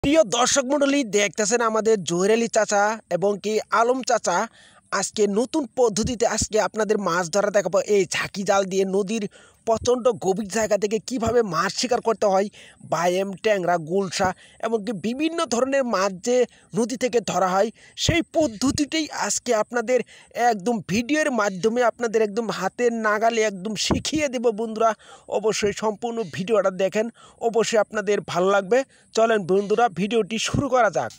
প্রিয় দর্শক মণ্ডলী দেখতেছেন আমাদের জহির আলী চাচা এবং কি আলম চাচা আজকে নতুন পদ্ধতিতে আজকে আপনাদের মাছ ধরা দেখাবো। এই ঝাঁকি জাল দিয়ে নদীর প্রচণ্ড গভীর জায়গা থেকে কিভাবে মাছ শিকার করতে হয়, বাইম, ট্যাংরা, গুলশা এবং কি বিভিন্ন ধরনের মাছ যে নদী থেকে ধরা হয় সেই পদ্ধতিটাই আজকে আপনাদের একদম ভিডিওর মাধ্যমে আপনাদের একদম হাতের নাগালে একদম শিখিয়ে দেব। বন্ধুরা অবশ্যই সম্পূর্ণ ভিডিওটা দেখেন, অবশ্যই আপনাদের ভালো লাগবে। চলেন বন্ধুরা ভিডিওটি শুরু করা যাক।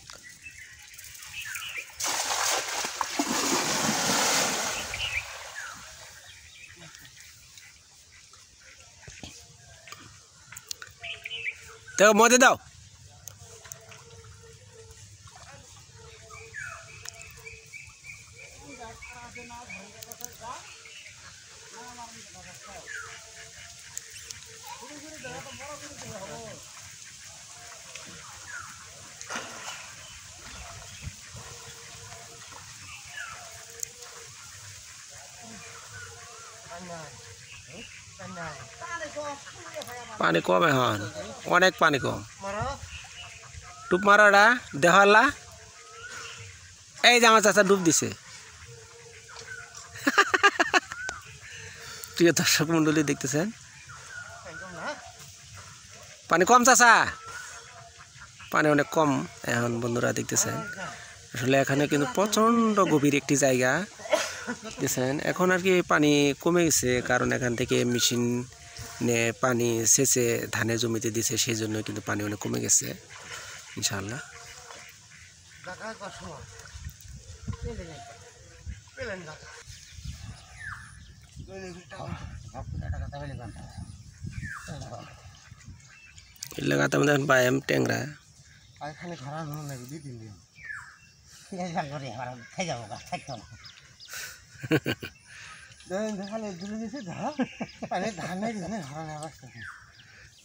তো মজা দাও। পানি কম এখন, অনেক পানি কম। ডুব মারাটা দেখালা, এই যে আমার চাচা ডুব দিছে। প্রিয় দর্শক মন্ডলী দেখতেছেন পানি কম চাচা, পানি অনেক কম এখন বন্ধুরা দেখতেছেন। আসলে এখানে কিন্তু প্রচণ্ড গভীর একটি জায়গা দেখছেন। এখন আর কি পানি কমে গেছে, কারণ এখান থেকে মেশিন পানি সেচে ধানের জমিতে দিছে, সেই জন্য কিন্তু পানি অনেক কমে গেছে ইনশাআল্লাহ। লাগাতে আমাদের বাইম, ট্যাংরা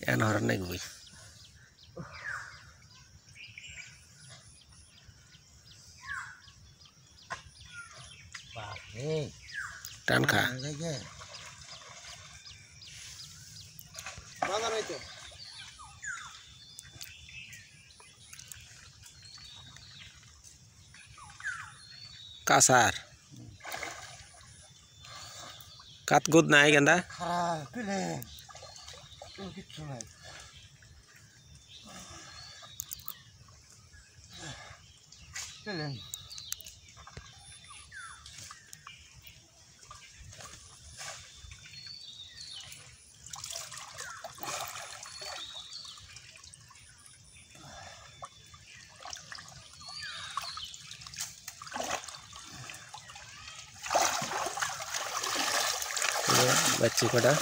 এখন হরান নাই বই টান খা কাসার কাতগুদ নাই গেন্দা बच्ची कटा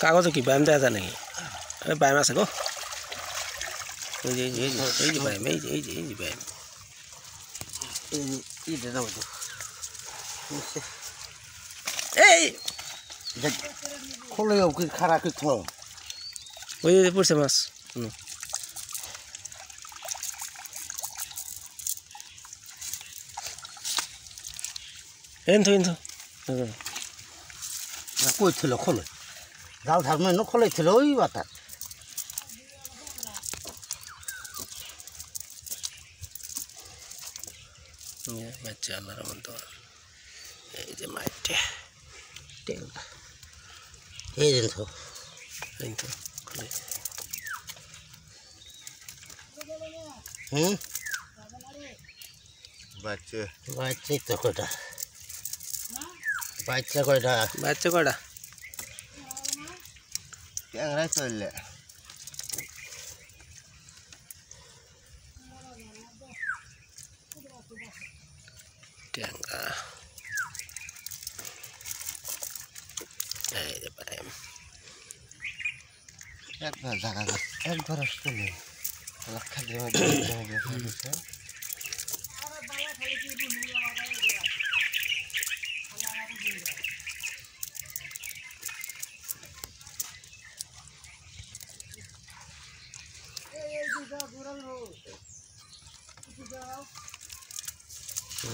कागज की बैम देता नहीं बैम आ सको खोले खारा कितनो वही पुरसे मास एंथो कोई थिलो खोले जाल धार में न खोले थिलो ही बात है ये बच्चा मेरा मन तो ये जे माइटे टेंगा ये एंथो खोले बच्चे तो कोटा बच्चा कोटा टैंगरा चले टैंगा ये बैम एक बार जगह एक बार चले लखा दे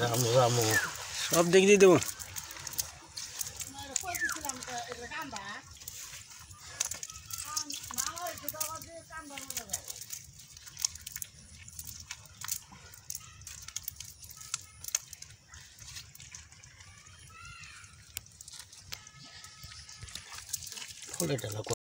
रामू सब देख दी देव খোলে